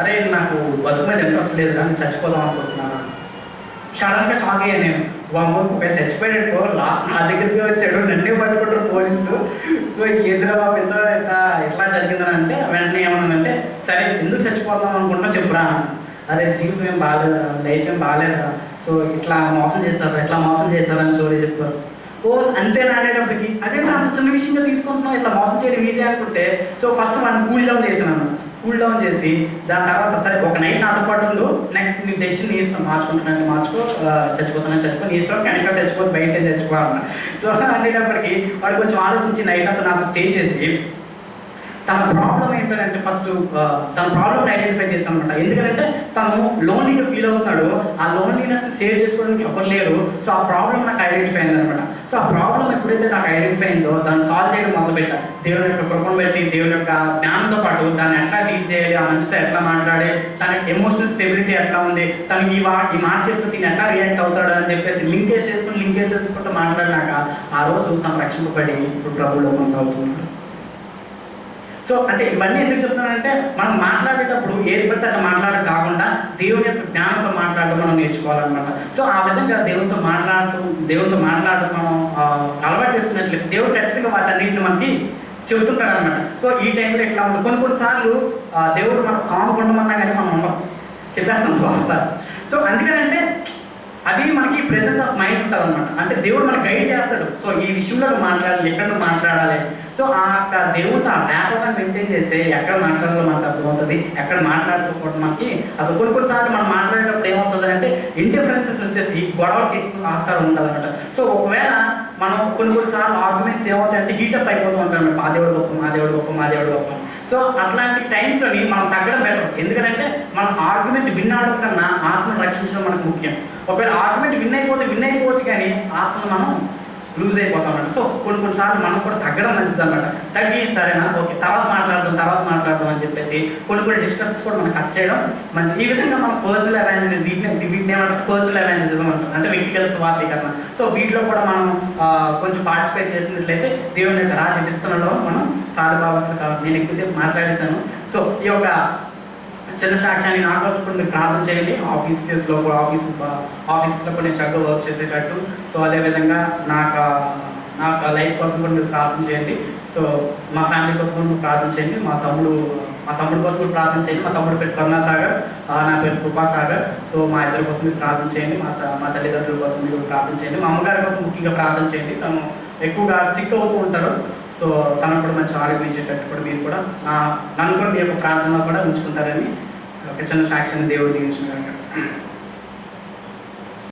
అరే నాకు బతుకు మీద ఇంట్రెస్ట్ లేదు కానీ చచ్చిపోదాం అనుకుంటున్నాను. సడన్గా షాక్ అయ్యాను నేను, ఒక చచ్చిపోయాడు, లాస్ట్ నా దగ్గరికి వచ్చాడు, నన్నే పట్టుకుంటారు పోలీసులు. సో ఎదురు బాబు ఎట్లా జరిగిందని అంటే వెంటనే ఏమన్నానంటే సరే ఎందుకు చచ్చిపోదాం అనుకుంటున్నా చెప్పురా. అదే జీవితం ఏం బాగాలేదా, లైఫ్ ఏం బాగాలేదా, సో ఇట్లా మోసం చేస్తారు, ఎట్లా మోసం చేస్తారని స్టోరీ చెప్పారు. ఓ అంతే నాడేటప్పటికి అదే అంత చిన్న విషయంగా తీసుకుంటున్నాం, ఇట్లా మోసం చేయడం ఈజీ అనుకుంటే సో ఫస్ట్ మనం కూల్ డౌన్ చేసాను. కూల్ డౌన్ చేసి దాని తర్వాత సరే ఒక నైట్ నాతో పాటు ఉండు, నెక్స్ట్ నీ డెసిషన్ నీ ఇష్టం, మార్చుకుంటున్నాను మార్చుకో, చచ్చిపోతున్నాను చచ్చిపో, నీ ఇష్టం, కనుక చచ్చిపోతే బయట చచ్చిపోవాలన్నా. సో అనేటప్పటికి వాడు కొంచెం ఆలోచించి నైట్ అంతా నాతో స్టే చేసి తన ప్రాబ్లం ఏంటంటే ఫస్ట్ తన ప్రాబ్లమ్ ఐడెంటిఫై చేస్తాను అనమాట. ఎందుకంటే తను లోన్లీగా ఫీల్ అవుతున్నాడు, ఆ లోన్లీనెస్ షేర్ చేసుకోవడానికి ఎవరు లేరు. సో ఆ ప్రాబ్లం నాకు ఐడెంటిఫై అయింది అనమాట. సో ఆ ప్రాబ్లం ఎప్పుడైతే నాకు ఐడెంటిఫై అయిందో దాన్ని సాల్వ్ చేయడం మొదలుపెట్టా. దేవుని యొక్క కృపను పెట్టి దేవుని యొక్క జ్ఞానంతో పాటు దాన్ని ఎట్లా డీల్ చేయాలి, ఆ మనిషితో ఎట్లా మాట్లాడి, తన ఎమోషనల్ స్టెబిలిటీ ఎట్లా ఉంది, తనకి ఈ మాట చెప్తే దీన్ని ఎట్లా రియాక్ట్ అవుతాడు అని చెప్పేసి లింక్ వేసేసుకుంటూ మాట్లాడినాక ఆ రోజు తను రక్షింపబడి ఇప్పుడు ప్రభువులో కొనసాగుతున్నాడు. సో అంటే ఇవన్నీ ఎందుకు చెప్తున్నానంటే మనం మాట్లాడేటప్పుడు ఏది పడితే అట్లా మాట్లాడడం కాకుండా దేవుని యొక్క జ్ఞానంతో మాట్లాడడం మనం నేర్చుకోవాలన్నమాట. సో ఆ విధంగా దేవునితో మాట్లాడడం మనం అలవాటు చేసుకున్నట్లయితే దేవుడు ఖచ్చితంగా వాటన్నింటిని మనకి చెబుతుంటాడు అనమాట. సో ఈ టైంలో ఎట్లా ఉంటుంది, కొన్నిసార్లు దేవుడు మనకు కాము ఉండమన్నా కానీ మనం ఉండడం చెప్పేస్తాం స్వార్థ. సో అందుకనంటే అది మనకి ప్రెజెన్స్ ఆఫ్ మైండ్ ఉంటుంది అనమాట. అంటే దేవుడు మనకు గైడ్ చేస్తాడు, సో ఈ విషయంలో మాట్లాడాలి, ఎక్కడ మాట్లాడాలి. సో ఆ దేవుడితో ఆ జ్ఞాపకాన్ని మెయింటైన్ చేస్తే ఎక్కడ మాట్లాడాలో మనకు అర్థమవుతుంది, ఎక్కడ మాట్లాడుకోవడం మనకి అది కొన్నిసార్లు మనం మాట్లాడేటప్పుడు ఏమవుతుంది అంటే ఇండిఫరెన్సెస్ వచ్చేసి గొడవకి ఎక్కువ ఆస్కారం ఉంటుంది అనమాట. సో ఒకవేళ మనం కొన్నిసార్లు ఆర్గ్యుమెంట్స్ ఏమవుతాయంటే హీటప్ అయిపోతూ ఉంటాం, మా దేవుడు గొప్ప, మా దేవుడు గొప్ప, మా దేవుడు గొప్ప. సో అట్లాంటి టైమ్స్లోని మనం తగ్గడం బెటర్. ఎందుకంటే మనం ఆర్గ్యుమెంట్ విన్ అవడం కన్నా ఆత్మను రక్షించడం మనకు ముఖ్యం. ఒకవేళ ఆర్గ్యుమెంట్ విన్ అయిపోవచ్చు కానీ ఆత్మను మనం లూజ్ అయిపోతాం అన్నమాట. సో కొన్నిసార్లు మనం కూడా తగ్గడం మంచిది అనమాట. తగ్గి సరేనా ఓకే తర్వాత మాట్లాడదాం అని చెప్పేసి కొన్ని డిస్కషన్స్ కూడా మనం కట్ చేయడం మంచిది. ఈ విధంగా మనం పర్సనల్ అవేంజలిజం, వీటిని ఏమంటే పర్సనల్ అవేంజలిజం అంటారు, అంటే వ్యక్తిగత స్వార్థీకరణ. సో వీటిలో కూడా మనం కొంచెం పార్టిసిపేట్ చేసినట్లయితే దేవుని యొక్క రాజ్య విస్తరణలో మనం కాలుభాగస్తులు కావాలి. నేను ఎక్కువసేపు మాట్లాడేశాను. సో ఈ యొక్క చిన్న సాక్ష్యాన్ని నా కోసం కూడా మీరు ప్రార్థన చేయండి. ఆఫీస్లో కూడా నేను చక్కగా వర్క్ చేసేటట్టు. సో అదేవిధంగా నాకు లైఫ్ కోసం కూడా మీరు ప్రార్థన చేయండి. సో మా ఫ్యామిలీ కోసం కూడా మీరు ప్రార్థన చేయండి. మా తమ్ముడు కోసం కూడా ప్రార్థన చేయండి. మా తమ్ముడు పేరు కరుణాసాగర్, నా పేరు కృపాసాగర్. సో మా ఇద్దరి కోసం మీరు ప్రార్థన చేయండి. మా తల్లిదండ్రుల కోసం మీరు ప్రార్థన చేయండి. మా అమ్మగారి కోసం ముఖ్యంగా ప్రార్థన చేయండి. తను ఎక్కువగా సిక్ అవుతూ ఉంటారు. సో తనకు కూడా మంచి ఆరోగ్యం ఇచ్చేటట్టు కూడా మీరు కూడా నన్ను కూడా మీ యొక్క ప్రార్థనలో కూడా ఉంచుకుంటారని ఒక చిన్న సాక్ష్యాన్ని దేవుడు దీవించిన